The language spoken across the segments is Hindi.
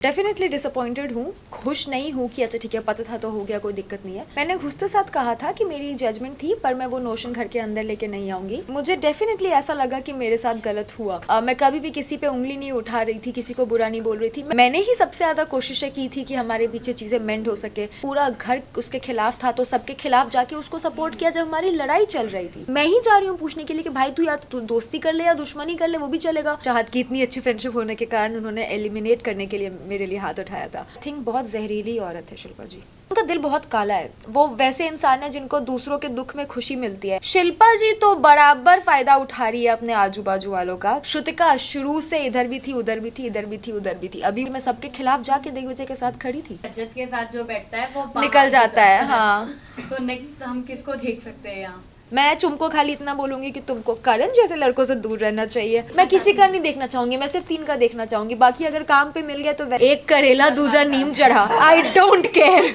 डेफिनेटली डिसअपॉइंटेड हूँ, खुश नहीं हूँ कि अच्छा ठीक है पता था तो हो गया, कोई दिक्कत नहीं है। मैंने घुसते साथ कहा था कि मेरी जजमेंट थी पर मैं वो नोशन घर के अंदर लेके नहीं आऊंगी। मुझे डेफिनेटली ऐसा लगा कि मेरे साथ गलत हुआ। मैं कभी भी किसी पे उंगली नहीं उठा रही थी, किसी को बुरा नहीं बोल रही थी। मैंने ही सबसे ज्यादा कोशिशें की थी कि हमारे पीछे चीजें मेंड हो सके। पूरा घर उसके खिलाफ था तो सबके खिलाफ जाके उसको सपोर्ट किया जब हमारी लड़ाई चल रही थी। मैं ही जा रही हूँ पूछने के लिए कि भाई तू या तो दोस्ती कर ले या दुश्मनी कर ले, वो भी चलेगा। चाहत की इतनी अच्छी फ्रेंडशिप होने के कारण उन्होंने एलिमिनेट करने के लिए मेरे लिए हाथ उठाया था। आई थिंक बहुत जहरीली औरत है शिल्पा जी। उनका दिल बहुत काला है। वो वैसे इंसान है जिनको दूसरों के दुख में खुशी मिलती है। शिल्पा जी तो बराबर फायदा उठा रही है अपने आजू बाजू वालों का। श्रुतिका शुरू से इधर भी थी, उधर भी थी, इधर भी थी, उधर भी थी। अभी मैं सबके खिलाफ जाके दिग्विजय के साथ खड़ी थी। रजत के साथ जो बैठता है वो निकल जाता है। हाँ, तो नेक्स्ट हम किसको देख सकते हैं यहाँ? मैं तुमको खाली इतना बोलूंगी कि तुमको करण जैसे लड़कों से दूर रहना चाहिए। मैं किसी का नहीं देखना चाहूंगी, मैं सिर्फ 3 का देखना चाहूंगी। बाकी अगर काम पे मिल गया तो एक करेला दूजा नीम चढ़ा, आई डोंट केयर,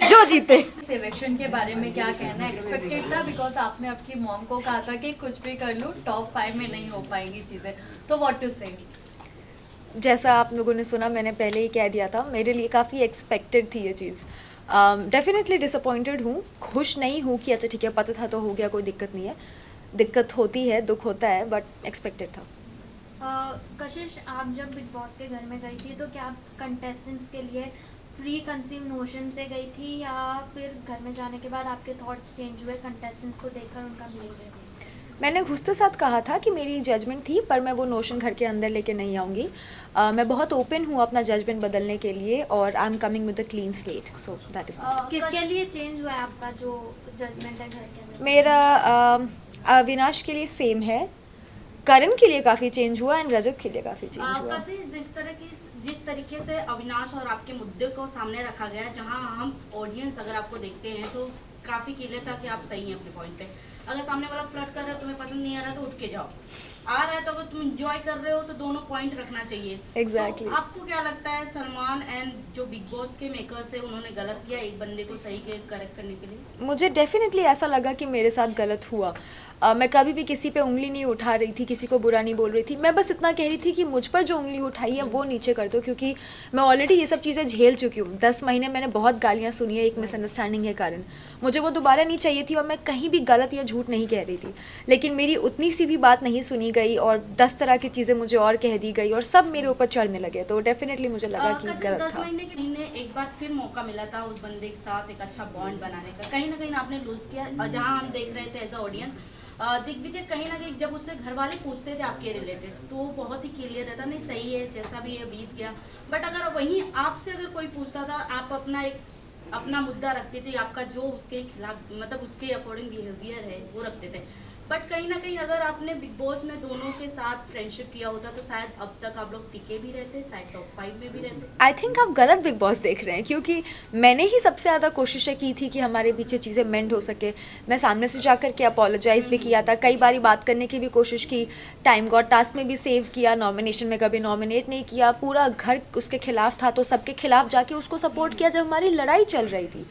जो जीते। सिलेक्शन के बारे में क्या कहना है? एक्सपेक्टेड था बिकॉज आपने आपकी मॉम को कहा था कि कुछ भी कर लूँ टॉप 5 में नहीं हो पाएंगी चीजें, तो व्हाट टू से? जैसा आप लोगों ने सुना, मैंने पहले ही कह दिया था, मेरे लिए काफ़ी एक्सपेक्टेड थी ये चीज़। डेफिनेटली डिसअपॉइंटेड हूँ, खुश नहीं हूँ कि अच्छा ठीक है पता था तो हो गया, कोई दिक्कत नहीं है। दिक्कत होती है, दुख होता है, बट एक्सपेक्टेड था। कशिश, आप जब बिग बॉस के घर में गई थी तो क्या आप कंटेस्टेंट्स के लिए प्री कंसीव नोशन से गई थी या फिर घर में जाने के बाद आपके थॉट्स चेंज हुए कंटेस्टेंट्स को देखकर उनका बिहेवियर? मैंने घुसते साथ कहा था कि मेरी जजमेंट थी पर मैं वो नोशन घर के अंदर लेके नहीं आऊँगी। मैं बहुत ओपन हूँ अपना जजमेंट बदलने के लिए और I am coming with a clean slate, so that is किसके लिए चेंज हुआ है आपका जो जजमेंट है घर के अंदर? मेरा अविनाश के लिए सेम है, करण के लिए काफ़ी चेंज हुआ एंड रजत के लिए काफ़ी चेंज हुआ। जिस तरीके से अविनाश और आपके मुद्दे को सामने रखा गया, जहां हम ऑडियंस अगर आपको देखते हैं तो काफी क्लियर था कि आप सही हैं अपने पॉइंट पे। अगर सामने वाला फ्लर्ट कर रहे हो, तुम्हें पसंद नहीं आ रहा तो उठ के जाओ। आ रहा है तो अगर तुम एंजॉय कर रहे हो तो दोनों पॉइंट रखना चाहिए। Exactly. तो आपको क्या लगता है सलमान एंड जो बिग बॉस के मेकर्स है उन्होंने गलत किया एक बंदे को सही के करेक्ट करने के लिए? मुझे डेफिनेटली ऐसा लगा कि मेरे साथ गलत हुआ। मैं कभी भी किसी पे उंगली नहीं उठा रही थी, किसी को बुरा नहीं बोल रही थी। मैं बस इतना कह रही थी कि मुझ पर जो उंगली उठाई है वो नीचे कर दो, क्योंकि मैं ऑलरेडी ये सब चीज़ें झेल चुकी हूँ। 10 महीने मैंने बहुत गालियाँ सुनी है एक मिसअंडरस्टैंडिंग के कारण। मुझे वो दोबारा नहीं चाहिए थी और मैं कहीं भी गलत या झूठ नहीं कह रही थी। लेकिन मेरी उतनी सी भी बात नहीं सुनी गई और 10 तरह की चीज़ें मुझे और कह दी गई और सब मेरे ऊपर चढ़ने लगे। तो डेफिनेटली मुझे लगा कि गलत 10 था। महीने के महीने एक बार फिर मौका मिला था उस बंदे के साथ एक अच्छा बॉन्ड बनाने का, कहीं ना कहीं आपने लूज किया। और जहां हम देख रहे थे एज अ ऑडियंस, दिग्विजय कहीं ना कहीं जब उससे घर वाले पूछते थे आपके रिलेटेड तो वो बहुत ही क्लियर रहता, नहीं सही है जैसा भी ये बीत गया। बट अगर वहीं आपसे अगर कोई पूछता था, आप अपना मुद्दा रखते थे, आपका जो उसके खिलाफ मतलब उसके अकॉर्डिंग बिहेवियर है वो रखते थे। बट कहीं ना कहीं अगर आपने बिग बॉस में दोनों के साथ फ्रेंडशिप किया होता तो शायद अब तक आप लोग टिके भी रहते, शायद टॉप 5 में भी रहते। आई थिंक आप गलत बिग बॉस देख रहे हैं, क्योंकि मैंने ही सबसे ज़्यादा कोशिशें की थी कि हमारे पीछे चीज़ें मेंड हो सके। मैं सामने से जाकर के अपोलोजाइज भी किया था, कई बारी बात करने की भी कोशिश की, टाइम गॉड टास्क में भी सेव किया, नॉमिनेशन में कभी नॉमिनेट नहीं किया। पूरा घर उसके खिलाफ था तो सबके खिलाफ जाके उसको सपोर्ट किया जब हमारी लड़ाई चल रही थी।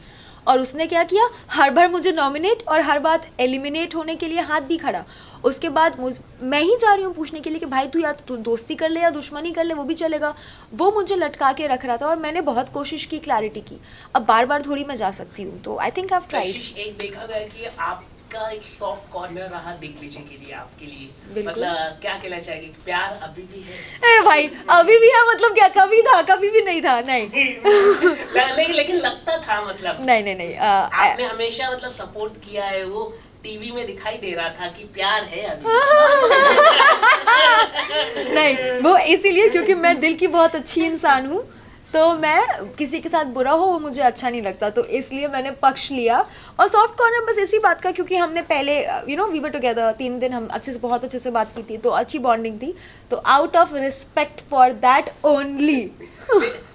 और उसने क्या किया, हर बार मुझे नॉमिनेट और हर बार एलिमिनेट होने के लिए हाथ भी खड़ा। उसके बाद मैं ही जा रही हूँ पूछने के लिए कि भाई तू या तो दोस्ती कर ले या दुश्मनी कर ले, वो भी चलेगा। वो मुझे लटका के रख रहा था और मैंने बहुत कोशिश की क्लैरिटी की। अब बार बार थोड़ी मैं जा सकती हूँ, तो I think I have tried. एक देखा गया कि आपका एक सॉफ्ट कॉर्नर रहा दिग्विजय के लिए, आपके लिए। बिल्कुल। मतलब क्या कहना चाहेंगे, प्यार अभी भी है? ए भाई, अभी भी है मतलब क्या? कभी था, कभी भी नहीं था। नहीं लेकिन लगता था मतलब नहीं आपने हमेशा मतलब सपोर्ट किया है, वो टीवी में दिखाई दे रहा था कि प्यार है अभी। नहीं, वो इसीलिए क्योंकि मैं दिल की बहुत अच्छी इंसान हूँ, तो मैं किसी के साथ बुरा हो वो मुझे अच्छा नहीं लगता, तो इसलिए मैंने पक्ष लिया। और सॉफ्ट कॉर्नर बस इसी बात का, क्योंकि हमने पहले वी वर टुगेदर 3 दिन, हम बहुत अच्छे से बात की थी, तो अच्छी बॉन्डिंग थी, तो out of respect for that only.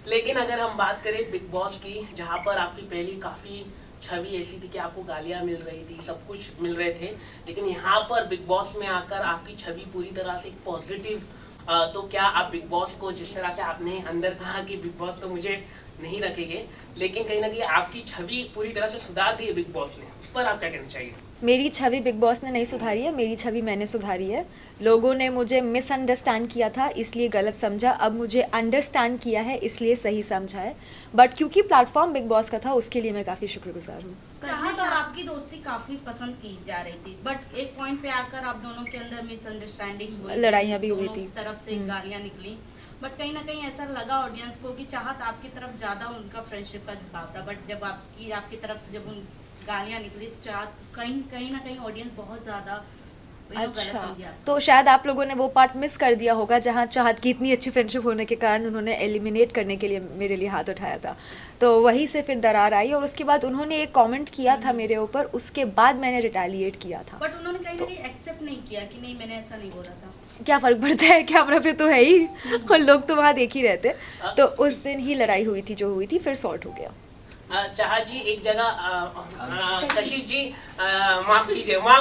लेकिन अगर हम बात करें बिग बॉस की, जहाँ पर आपकी पहली काफी छवि ऐसी थी कि आपको गालियां मिल रही थी, सब कुछ मिल रहे थे, लेकिन यहाँ पर बिग बॉस में आकर आपकी छवि पूरी तरह से एक पॉजिटिव तो क्या आप बिग बॉस को, जिस तरह से आपने अंदर कहा कि बिग बॉस तो मुझे नहीं रखेंगे, लेकिन कहीं ना कहीं आपकी छवि पूरी तरह से सुधार दी है बिग बॉस ने, उस पर आप क्या कहना चाहिए? मेरी छवि बिग बॉस ने नहीं सुधारी है, मेरी छवि मैंने सुधारी है। लोगों ने मुझे मिसअंडरस्टैंड किया था इसलिए गलत समझा, अब मुझे अंडरस्टैंड किया है इसलिए सही समझा है। बट क्योंकि प्लेटफॉर्म बिग बॉस का था उसके लिए मैं काफ़ी शुक्रगुजार हूँ। चाहत और आपकी दोस्ती काफी पसंद की जा रही थी, बट एक पॉइंट पे आकर आप दोनों के अंदर मिसअंडरस्टैंडिंग हुई, लड़ाइयाँ भी हुई दोनों थी। तरफ से गालियां निकली, बट कहीं ना कहीं ऐसा लगा ऑडियंस को कि चाहत आपकी तरफ ज्यादा उनका फ्रेंडशिप का झुकाव था, बट जब आपकी तरफ से जब उन गालियां निकली तो चाहत कहीं ना कहीं ऑडियंस बहुत ज्यादा गलत अच्छा, समझा। तो शायद आप लोगों ने वो पार्ट मिस कर दिया होगा जहाँ चाहत की इतनी अच्छी फ्रेंडशिप होने के कारण उन्होंने एलिमिनेट करने के लिए मेरे लिए हाथ उठाया था, तो वहीं से फिर दरार आई और उसके बाद उन्होंने एक कमेंट किया था मेरे ऊपर, उसके बाद मैंने रिटेलिएट किया था। बट उन्होंने कहीं ना कहीं एक्सेप्ट नहीं किया कि नहीं मैंने ऐसा नहीं बोला था। क्या फ़र्क पड़ता है, कैमरा पे तो है ही और लोग तो वहाँ देख ही रहते। तो उस दिन ही लड़ाई हुई थी जो हुई थी, फिर सॉर्ट हो गया। चाहत जी एक जगह, कशिश जी माफ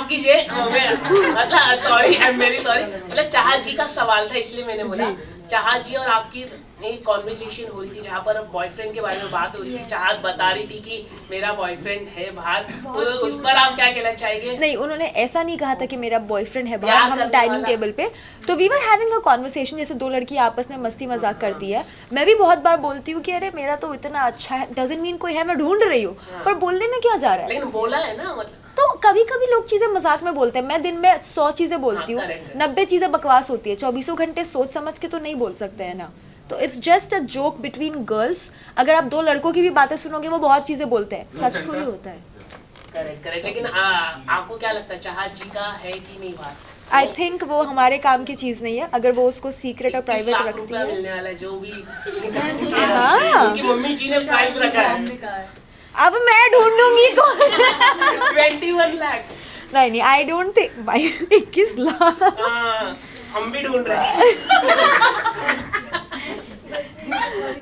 कीजिए मतलब sorry, I am very sorry, मतलब चाहत जी का सवाल था इसलिए मैंने बोला। चाहत जी और आपकी एक कॉन्वर्सेशन हो रही थी जहाँ पर बॉयफ्रेंड के बारे में बात हो रही थी, चाहत बता रही थी कि मेरा बॉयफ्रेंड है बाहर, तो उस पर आप क्या कहना चाहेंगे? नहीं, उन्होंने ऐसा नहीं कहा था कि मेरा बॉयफ्रेंड है बाहर, हम डाइनिंग टेबल पे तो we were having a conversation, जैसे दो लड़की आपस में मस्ती मजाक करती है। मैं भी बहुत बार बोलती हूँ कि अरे मेरा तो इतना अच्छा है, डजंट मीन कोई है, मैं ढूंढ रही हूँ, पर बोलने में क्या जा रहा है। लेकिन बोला है ना, मतलब तो कभी कभी लोग चीजें मजाक में बोलते हैं, मैं दिन में 100 चीजें बोलती हूँ, 90 चीजें बकवास होती है, 24 घंटे सोच समझ के तो नहीं बोल सकते हैं ना। तो it's just a joke between girls. अगर आप दो लड़कों की भी बातें सुनोगे वो बहुत चीजें बोलते हैं, सच थोड़ी होता है। करेक्ट। लेकिन आपको क्या लगता है चाहत जी का है कि नहीं बात? आई थिंक वो हमारे काम की चीज नहीं है, अगर वो उसको सीक्रेट और 21 प्राइवेट लाख रखती रुपया है। मिलने वाला है जो भी हाँ। उनकी मम्मी जी ने प्राइस रखा है अब मैं ढूंढूंगी कौन। 21 लाख। नहीं, आई डोंट थिंक भाई 21 लाख। हम भी ढूंढ रहे हैं।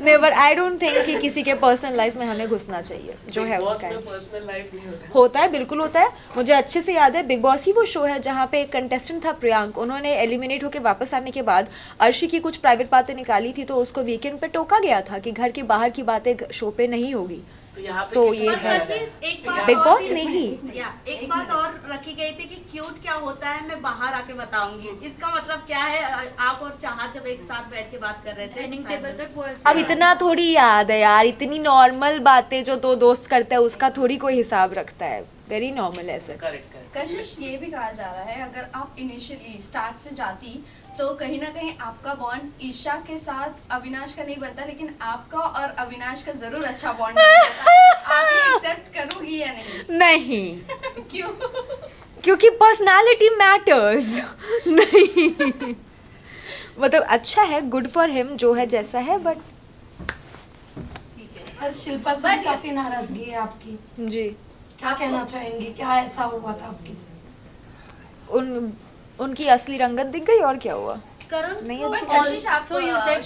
नहीं, बट आई डोंट थिंक कि किसी के पर्सनल लाइफ में हमें घुसना चाहिए, जो है उसका है। पर्सनल लाइफ नहीं होता। होता है, बिल्कुल होता है। मुझे अच्छे से याद है, बिग बॉस ही वो शो है जहाँ पे एक कंटेस्टेंट था प्रियांक, उन्होंने एलिमिनेट होकर वापस आने के बाद अर्शी की कुछ प्राइवेट बातें निकाली थी, तो उसको वीकेंड पे टोका गया था कि घर के बाहर की बातें शो पे नहीं होगी। तो यहाँ पे तो किसी ये को है। क्या एक बात बिग और बॉस भी- नहीं। या एक बात और रखी गई थी कि क्यूट क्या होता है मैं बाहर आके बताऊंगी, इसका मतलब क्या है? आप और चाहत जब एक साथ बैठ के बात कर रहे थे डाइनिंग टेबल पे अब बॉयफ्रेंड इतना थोड़ी याद है यार, इतनी नॉर्मल बातें जो दो दोस्त करते हैं उसका थोड़ी कोई हिसाब रखता है, वेरी नॉर्मल है सर। करेक्ट। कशिश, ये भी कहा जा रहा है अगर आप इनिशियली स्टार्ट से जाती तो कहीं ना कहीं आपका बॉन्ड ईशा के साथ अविनाश का नहीं बनता, लेकिन आपका और अविनाश का जरूर अच्छा बॉन्ड बनता। आप ये एक्सेप्ट करोगी या नहीं? नहीं, क्यों? क्योंकि पर्सनालिटी मैटर्स। नहीं, मतलब अच्छा है, गुड फॉर हिम जो है जैसा है, बट ठीक है। शिल्पा से भी काफी नाराजगी है आपकी, जी क्या कहना चाहेंगे, क्या ऐसा हुआ था आपके साथ? उनकी असली रंगत दिख गई और क्या हुआ। करण नहीं तो अच्छी कशिश, आप So you said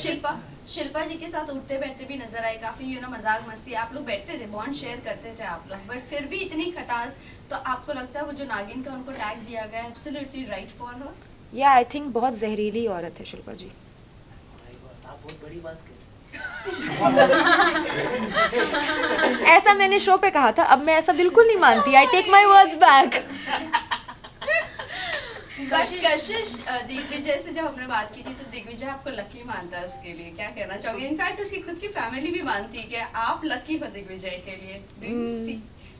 शिल्पा जी के साथ उठते बैठते भी नजर आए, काफी मजाक मस्ती आप लोग बैठते थे, बॉन्ड शेयर करते थे आप लोग, बट फिर भी इतनी खटास, तो आपको लगता है वो जो नागिन का उनको टैग दिया गया है एब्सोल्युटली राइट फॉर हर? या आई थिंक बहुत जहरीली औरत है शिल्पा जी। आप बहुत बड़ी बात कर ऐसा मैंने शो पे कहा था, अब मैं ऐसा बिल्कुल नहीं मानती, I take my words back. Kashish, Digvijay से जब हमने बात की थी तो दिग्विजय आपको लकी मानता है, उसके लिए क्या कहना चाहोगे? इनफैक्ट उसकी खुद की फैमिली भी मानती है कि आप लकी हो दिग्विजय के लिए।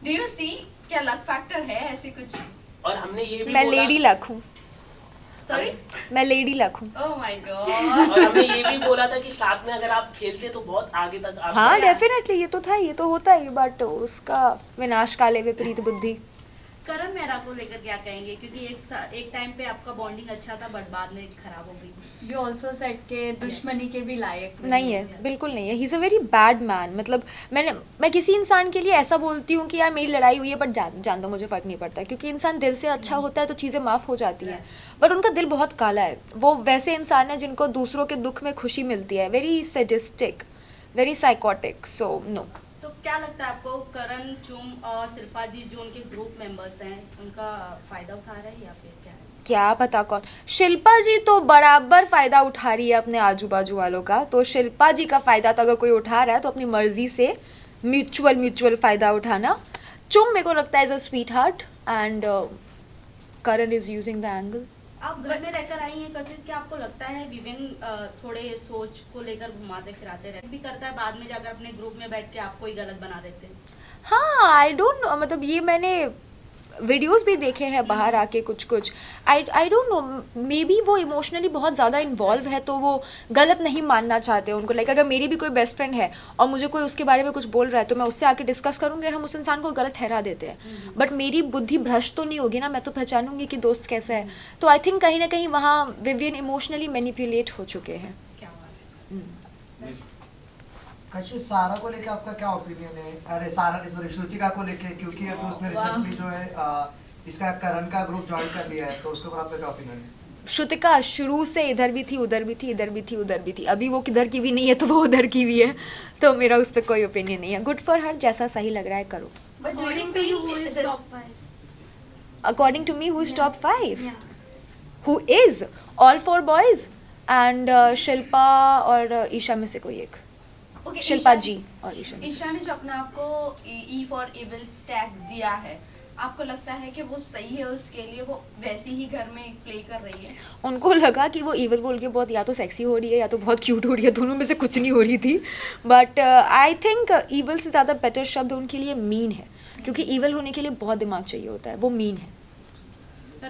डू यू सी क्या लक फैक्टर है ऐसी कुछ? और हमने ये भी मैं बोला- लेडी लक हूँ, सॉरी, मैं लेडी लक हूँ। Oh my God. और हमने ये भी बोला था कि साथ में अगर आप खेलते तो बहुत आगे तक आप हाँ डेफिनेटली, ये तो था, ये तो होता है, बट उसका विनाश काले विपरीत बुद्धि। करण मेहरा को लेकर क्या कहेंगे, क्योंकि एक टाइम पे आपका बॉन्डिंग अच्छा था बट बाद में खराब हो गई। यू आल्सो सेड के दुश्मनी के भी लायक नहीं है, बिल्कुल नहीं है, he is a very bad man. मतलब मैं किसी इंसान के लिए ऐसा बोलती हूँ कि यार मेरी लड़ाई हुई है, बट जान दो, मुझे फ़र्क नहीं पड़ता, क्योंकि इंसान दिल से अच्छा होता है तो चीज़ें माफ़ हो जाती हैं, बट उनका दिल बहुत काला है। वो वैसे इंसान है जिनको दूसरों के दुख में खुशी मिलती है, very sadistic, very psychotic, so no. तो क्या लगता है आपको, करण, चुम और शिल्पा जी जो उनके ग्रुप मेंबर्स हैं, उनका फायदा उठा रहे हैं या फिर क्या है? क्या पता कौन। शिल्पा जी तो बराबर फायदा उठा रही है अपने आजू बाजू वालों का, तो शिल्पा जी का फायदा तो अगर कोई उठा रहा है तो अपनी मर्जी से म्यूचुअल फायदा उठाना। चुम मेरे को लगता है is a sweet heart and Karan is using the angle. आप घर में रहकर आई हैं कशिश, क्या आपको लगता है विवेन थोड़े सोच को लेकर घुमाते फिराते रहते भी करता है, बाद में जाकर अपने ग्रुप में बैठ के आपको ही गलत बना देते हैं? हाँ आई डोंट नो, मतलब ये मैंने वीडियोस भी देखे हैं बाहर आके कुछ I don't know, may be वो इमोशनली बहुत ज़्यादा इन्वॉल्व है तो वो गलत नहीं मानना चाहते उनको। लाइक अगर मेरी भी कोई बेस्ट फ्रेंड है और मुझे कोई उसके बारे में कुछ बोल रहा है तो मैं उससे आके डिस्कस करूँगी और हम उस इंसान को गलत ठहरा देते हैं, बट मेरी बुद्धि भ्रष्ट तो नहीं होगी ना, मैं तो पहचानूंगी कि दोस्त कैसा है। तो आई थिंक कहीं ना कहीं वहाँ विवियन इमोशनली मैनिपुलेट हो चुके हैं। क्या बात है। कशिश, सारा को लेके आपका क्या ओपिनियन है? अरे सारा नहीं, सॉरी, श्रुतिका को लेके, क्योंकि अभी उसने रिसेंटली जो है इसका करण का ग्रुप ज्वाइन कर लिया है, तो उसके ऊपर आपका क्या ओपिनियन है? श्रुतिका शुरू से इधर भी थी उधर भी थी, इधर भी थी उधर भी थी, अभी वो किधर की भी नहीं है तो वो उधर की भी है, तो मेरा उस पर कोई ओपिनियन नहीं है। गुड फॉर हर, जैसा सही लग रहा है करो। According to you, who is top 5? According to me who is top 5? Yeah. Who is all 4 boys and Shilpa और ईशा में से कोई एक। Okay, शिल्पा ईशा- जी और ईशा में से। ईशा ने जो अपने आप को ई फॉर एविल टैग दिया है, आपको लगता है कि वो सही है उसके लिए, वो वैसी ही घर में प्ले कर रही है? उनको लगा कि वो ईवल बोल के बहुत या तो सेक्सी हो रही है या तो बहुत क्यूट हो रही है, दोनों में से कुछ नहीं हो रही थी। बट आई थिंक ईवल से ज़्यादा बेटर शब्द उनके लिए मीन है, क्योंकि ईवल होने के लिए बहुत दिमाग चाहिए होता है, वो मीन है।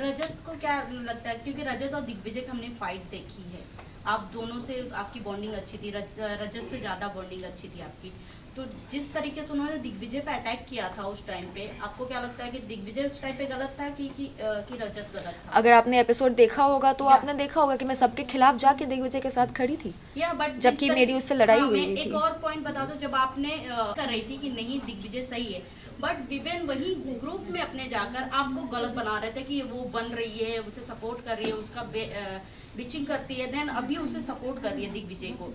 रजत को क्या लगता है, क्योंकि रजत और दिग्विजय की हमने फाइट देखी है, आप दोनों से आपकी बॉन्डिंग अच्छी थी, रजत से ज़्यादा बॉन्डिंग अच्छी थी आपकी, तो जिस तरीके से उन्होंने दिग्विजय पे अटैक किया था उस टाइम पे, आपको क्या लगता है कि दिग्विजय उस टाइम पे गलत था कि रजत गलत था? अगर आपने एपिसोड देखा होगा तो आपने देखा होगा कि मैं सबके खिलाफ जाके दिग्विजय के साथ खड़ी थी, या बट जबकि मेरी उससे लड़ाई हुई मैं थी। एक और पॉइंट बता दो, जब आपने कर रही थी कि नहीं दिग्विजय सही है, बट विवेन वही ग्रुप में अपने जाकर आपको गलत बना रहे थे कि वो बन रही है, उसे सपोर्ट कर रही है, उसका बिचिंग करती है, देन अभी उसे सपोर्ट कर रही है दिग्विजय को,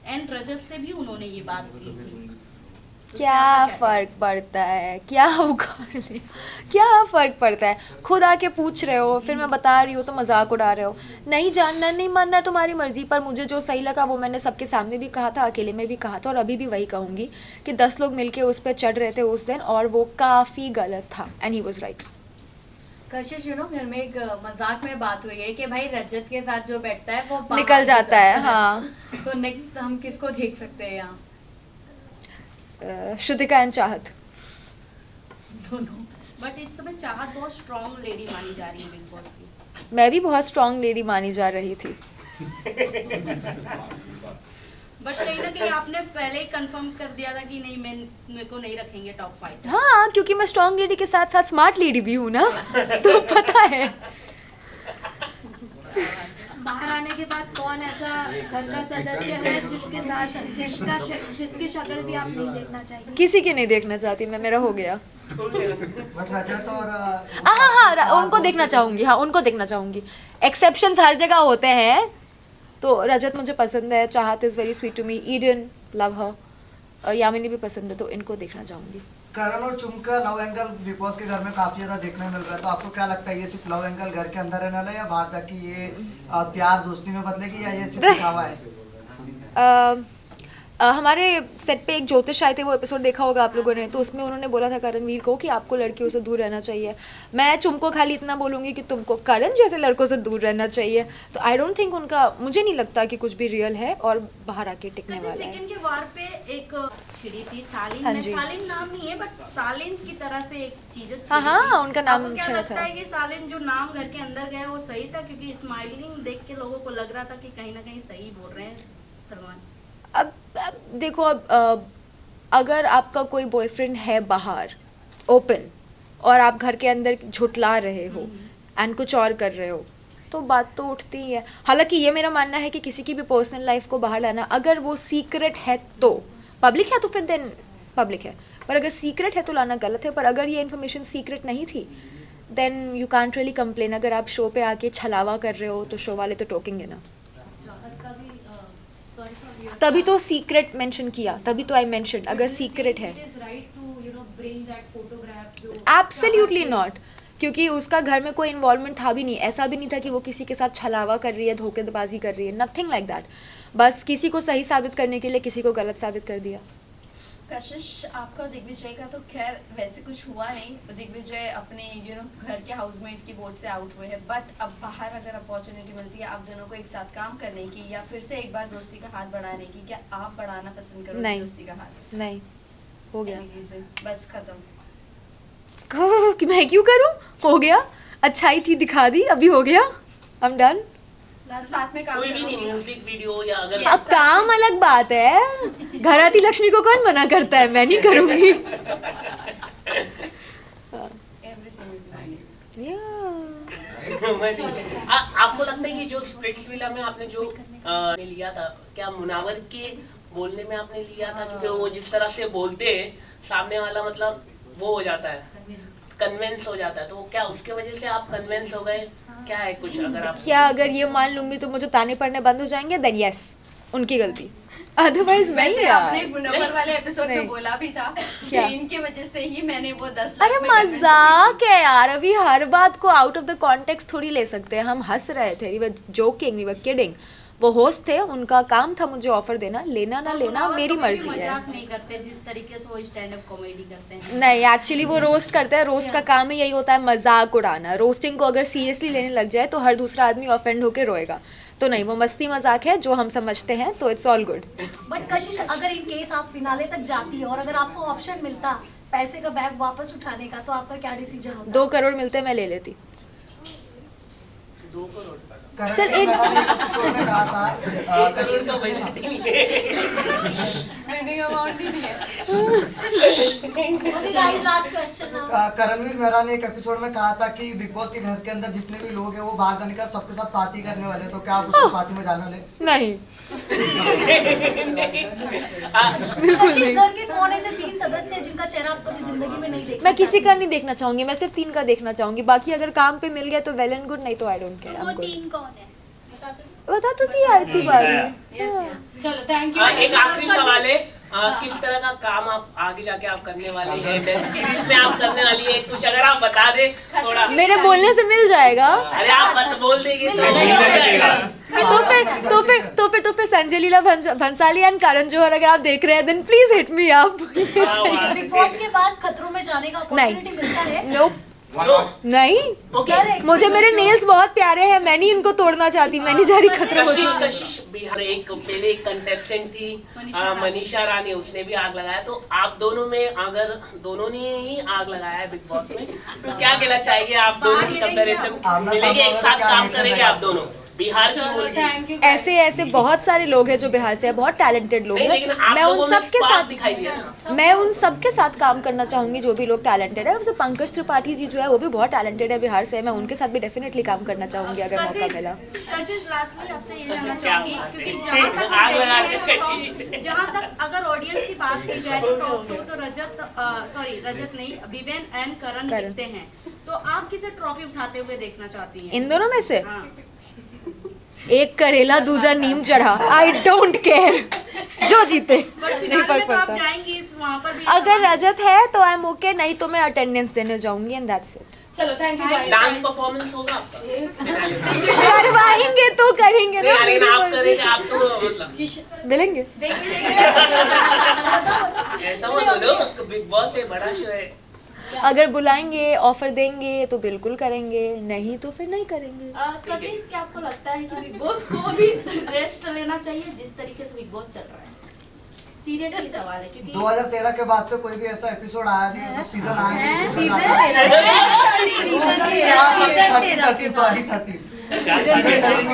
एंड रजत से भी उन्होंने ये बात की थी। तो क्या आपका फर्क पड़ता है, क्या उखाड़ ले, क्या फर्क पड़ता है? खुद आके पूछ रहे हो, फिर मैं बता रही हूँ तो मजाक उड़ा रहे हो। नहीं जानना नहीं मानना है तुम्हारी मर्जी, पर मुझे जो सही लगा वो मैंने सबके सामने भी कहा था, अकेले में भी कहा था और अभी भी वही कहूँगी कि 10 लोग मिलके उस पर चढ़ रहे थे उस दिन और वो काफ़ी गलत था एंड ही वॉज राइट। कशिश घर में एक मजाक में बात हुई है कि भाई रजत के साथ जो बैठता है वो बाहर निकल हो जाता है, हाँ। तो नेक्स्ट हम किसको देख सकते हैं यहाँ? श्रुतिका एंड चाहत। दोनों। बट इस समय चाहत बहुत स्ट्रॉन्ग लेडी मानी जा रही है बिग बॉस की। मैं भी बहुत स्ट्रॉन्ग लेडी मानी जा रही थी। बट कहीं ना कहीं आपने पहले ही कंफर्म कर दिया था कि नहीं, मेरे को नहीं रखेंगे टॉप 5। हाँ, क्योंकि मैं स्ट्रॉन्ग लेडी के साथ साथ स्मार्ट लेडी भी हूँ ना, तो पता है। बाहर आने के बाद कौन ऐसा घर का सदस्य है जिसके साथ जिसकी शक्ल भी आप नहीं देखना चाहिए? किसी की नहीं देखना चाहती मैं, मेरा हो गया। बट रजत और हाँ, उनको देखना चाहूंगी, हाँ उनको देखना चाहूंगी। एक्सेप्शंस हर जगह होते हैं, तो रजत मुझे पसंद है, Chahat is very sweet to me, Eden love her, Yamini भी पसंद है, तो इनको देखना चाहूंगी। करण और चुम का लव एंगल बिग बॉस के घर में काफी ज्यादा देखने मिल रहा है, तो आपको क्या लगता है ये सिर्फ लव एंगल घर के अंदर रहने वाला है या बाहर जाके ये प्यार दोस्ती में बदलेगी या ये सिर्फ दिखावा है? हमारे सेट पे एक ज्योतिष आए थे, वो एपिसोड देखा होगा आप लोगों ने, तो उसमें उन्होंने बोला था करणवीर को कि आपको लड़कियों से दूर रहना चाहिए। मैं चुम को खाली इतना बोलूँगी कि तुमको करण जैसे लड़कों से दूर रहना चाहिए। तो आई डोंट थिंक उनका, मुझे नहीं लगता कि कुछ भी रियल है और बाहर आके टिकने वाला है। वीकेंड के वार पे एक छिड़ी थी सालिन, हाँ में जी। सालिन नाम नहीं है बट सालिन की तरह से एक चीज छिड़ी हाँ, थी। उनका नाम आपको क्या छेड़ा लगता था। है कि सालिन जो नाम घर के अंदर गया वो सही था? क्योंकि स्माइलिंग देख के लोगों को लग रहा था कि कहीं ना कहीं सही बोल रहे हैं सलमान। अब देखो, अगर आपका कोई बॉयफ्रेंड है बाहर ओपन और आप घर के अंदर झुटला रहे हो एंड कुछ और कर रहे हो, तो बात तो उठती ही है। हालांकि ये मेरा मानना है कि किसी की भी पर्सनल लाइफ को बाहर लाना, अगर वो सीक्रेट है तो पब्लिक है तो फिर देन पब्लिक है, पर अगर सीक्रेट है तो लाना गलत है। पर अगर ये इन्फॉर्मेशन सीक्रेट नहीं थी then you can't really complain. अगर आप शो पे आके छलावा कर रहे हो तो शो वाले तो टोकेंगे ना। तभी तो सीक्रेट मेंशन किया, तभी तो आई मेंशन अगर सीक्रेट है। एब्सोल्युटली नॉट, क्योंकि उसका घर में कोई इन्वॉल्वमेंट था भी नहीं, ऐसा भी नहीं था कि वो किसी के साथ छलावा कर रही है, धोखेबाजी कर रही है, नथिंग लाइक दैट। बस किसी को सही साबित करने के लिए किसी को गलत साबित कर दिया। कशिश, आपका और दिग्विजय का तो खैर वैसे कुछ हुआ नहीं। दिग्विजय अपने घर के हाउसमेट की बोर्ड से आउट हुए हैं, बट अब बाहर अगर अपॉर्चुनिटी मिलती है आप दोनों को एक साथ काम करने की या फिर से एक बार दोस्ती का हाथ बढ़ाने की, क्या आप बढ़ाना पसंद करोगे नहीं। दोस्ती का हाथ? नहीं, हो गया। Any reason? बस खत्म। कि मैं क्यों करूं? हो गया, अच्छाई थी दिखा दी, अभी हो गया, आई एम डन। साथ में काम कोई भी नहीं, करोगे? म्यूजिक वीडियो या अगर अब काम अलग बात है, घर आती लक्ष्मी को कौन मना करता है, मैं नहीं करूंगी। Everything is money. आपको लगता है कि जो स्प्लिट्स विला में आपने जो लिया था, क्या मुनावर के बोलने में आपने लिया था? क्योंकि वो जिस तरह से बोलते हैं सामने वाला, मतलब वो हो जाता है, कन्विंस हो जाता है, तो क्या उसके वजह से आप कन्विंस हो गए? क्या है कुछ अगर आप क्या अगर ये मान लूंगी तो मुझे ताने पड़ने बंद हो जाएंगे? देन यस, उनकी गलती, अदरवाइज नहीं वैसे यार। आपने मुनव्वर वाले एपिसोड नहीं। में बोला भी था क्या? कि इनके वजह से ही मैंने वो 10 लाख अरे में convince मजाक है यार, अभी हर बात को आउट ऑफ द कॉन्टेक्स्ट थोड़ी ले सकते हैं। हम हंस रहे थे, we were joking, we were kidding. वो होस्ट थे, उनका काम था मुझे ऑफर देना, लेना ना लेना मेरी मर्जी है। मजाक नहीं करते जिस तरीके से वो स्टैंड अप कॉमेडी करते हैं। नहीं, एक्चुअली वो रोस्ट करते हैं, रोस्ट का काम ही यही होता है, मजाक उड़ाना। रोस्टिंग को अगर सीरियसली लेने लग जाए तो हर दूसरा आदमी ऑफेंड होकर रोएगा। तो नहीं, वो मस्ती मजाक है जो हम समझते हैं, तो इट्स ऑल गुड। बट कशिश, अगर इन केस आप फिनाले तक जाती है और अगर आपको ऑप्शन मिलता पैसे का बैग वापस उठाने का, तो आपका क्या डिसीजन होता? 2 करोड़ मिलते मैं ले लेती। 2 करोड़ करण चल, ने एक- मैंने एपिसोड में कहा था करोड़ का पैसा नहीं है। winning amount ही नहीं है। Okay guys, last question now. Karanvir Mehra ने एक एपिसोड में कहा था कि बिग बॉस के घर के अंदर जितने भी लोग हैं वो बाहर जाने का सबके साथ पार्टी करने वाले हैं, तो क्या आप उस पार्टी में जाने वाले? नहीं, कशिश, घर के कौन ऐसे 3 सदस्य हैं जिनका चेहरा आप कभी जिंदगी में नहीं देखा? मैं किसी का नहीं देखना चाहूंगी, मैं सिर्फ 3 का देखना चाहूंगी। बाकी अगर काम पे मिल गया तो वेल एंड गुड, नहीं तो आई डोंट तो केयर। वो 3 कौन है? बता तो दिया इतनी बार में। Yes, yes. चलो थैंक एक आखिरी सवाल है, किस तरह का काम आप आगे जाके आप करने वाले हैं, वेब सीरीज में आप करने वाली है, कुछ अगर आप बता दे थोड़ा। मेरे बोलने से मिल जाएगा। अरे आप बोल देंगे तो हो जाएगा। तो फिर संजय लीला भंसाली एंड करण जौहर अगर आप देख रहे हैं, then please hit me up. Bigg Boss के बाद खतरों में जाने का अपॉर्चुनिटी मिलता है? नो, नहीं, ओके, मुझे मेरे नेल्स बहुत प्यारे हैं, मैं नहीं इनको तोड़ना चाहती, मैं नहीं जा रही खतरों कशिश में। कशिश बिहार एक पहले एक कंटेस्टेंट थी मनीषा रानी, उसने भी आग लगाया। तो आप दोनों में अगर दोनों ने ही आग लगाया है बिग बॉस में, तो क्या कहना चाहिए आप दोनों की कंपैरिजन मिलेगी, एक साथ काम करेंगे आप दोनों बिहार की बोल थैंक यू। ऐसे बहुत सारे लोग हैं जो बिहार से हैं, बहुत टैलेंटेड लोग नहीं, हैं। लेकिन आप मैं उन लोगों में सबके spark साथ दिखाई दिया ना। मैं उन सबके साथ काम करना चाहूंगी जो भी लोग टैलेंटेड है। वैसे पंकज त्रिपाठी जी जो है वो भी बहुत टैलेंटेड है बिहार से, मैं उनके साथ भी डेफिनेटली काम करना चाहूंगी अगर मौका मिला। लास्टली आपसे ये जानना चाहूंगी, क्योंकि जहाँ तक आग हम लगा देख के रहे हैं तो जहाँ तक अगर ऑडियंस की बात की जाए तो टॉप 2 तो रजत नहीं, विवेन एंड करण करण। दिखते हैं। तो आप किसे ट्रॉफी उठाते हुए देखना चाहती हैं? इन दोनों में से हाँ। एक करेला दूजा नीम चढ़ा, आई डोंट केयर, जो जीते बट नहीं फिनाले फर्क में तो आप पड़ता। जाएंगी वहाँ पर भी। अगर रजत है तो आई एम ओके, नहीं तो मैं अटेंडेंस देने जाऊंगी एंड दैट्स इट। चलो thank you guys. Dance performance होगा आपका? करवाएंगे तो करेंगे ना, नहीं, लेकिन मेरी आप मर्जी करेंगे, से। आप तो मतलब मिलेंगे। ऐसा मत बोलो, बिग बॉस एक बड़ा शो है। अगर बुलाएंगे, ऑफर देंगे तो बिल्कुल करेंगे, नहीं तो फिर नहीं करेंगे। कशिश, क्या आपको लगता है कि बिग बॉस को अभी रेस्ट लेना चाहिए जिस तरीके से बिग बॉस चल रहा है? सीरियसली सवाल है, क्योंकि 2013 के बाद से कोई भी ऐसा एपिसोड आया नहीं, मतलब सीजन आया नहीं।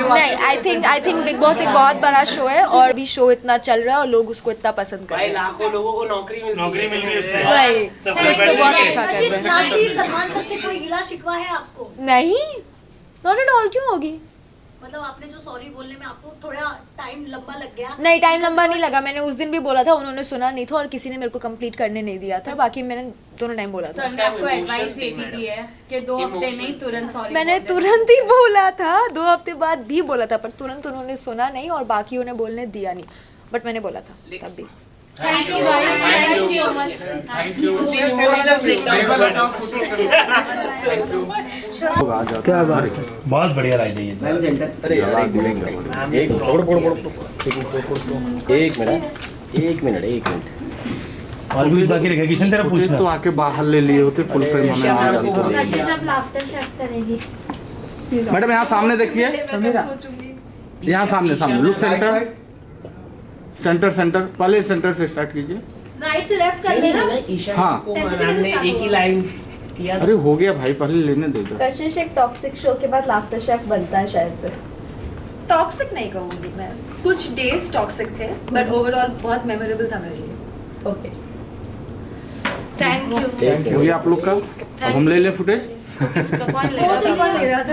नहीं, आई थिंक बिग बॉस एक बहुत बड़ा शो है और भी शो इतना चल रहा है और लोग उसको इतना पसंद कर भाई रहे हैं। लाखों लोगों को नौकरी मिल रही है उससे। भाई कुछ तो बहुत अच्छा कर कशिश, रहे हैं। लास्टली सलमान सर से कोई गिला शिकवा है आपको? नहीं, नॉट एट ऑल, क्यों होगी? मतलब आपने जो सॉरी बोलने में आपको थोड़ा टाइम लंबा लग गया। नहीं, टाइम लंबा नहीं लगा, मैंने उस दिन भी बोला था, उन्होंने सुना नहीं था और किसी ने मेरे को कंप्लीट करने नहीं दिया था, बाकी मैंने दोनों टाइम बोला था। सर ने आपको एडवाइस दे दी है कि 2 हफ्ते में ही तुरंत सॉरी मैंने तुरंत ही बोला था, 2 हफ्ते बाद भी बोला था, पर तुरंत उन्होंने सुना नहीं और बाकियों ने बोलने दिया नहीं, बट मैंने बोला था तब भी। Thank you guys, thank you so much. Emotional breakdown. क्या बात है, बहुत बढ़िया राइड है ये तो। अरे यार एक मिनट, एक मिनट और भी बाकी रिकॉग्निशन तेरा पूछना तो आके बाहर ले लिए होते फुल फ्रेम हमें आ जाता। कशिश अब लाफ्टर शेफ करेगी। मैडम यहाँ सामने देखिए, यहाँ सामने सामने लुक सेंटर सेंटर सेंटर, पहले सेंटर से स्टार्ट कीजिए। राइट से लेफ्ट कर लेना। ईशा हाँ। को मैम ने एक ही लाइन किया। अरे हो गया भाई, पहले लेने दे दो। कशिश एक टॉक्सिक शो के बाद लाफ्टर शेफ बनता है शायद से। टॉक्सिक नहीं कहूँगी मैं, कुछ डेज टॉक्सिक थे बट ओवरऑल बहुत मेमोरेबल था मेरे लिए। Okay, thank you. हो गया आप लोग का, अब हम ले ले फुटेज। कौन ले रहा था? कौन ले रहा था?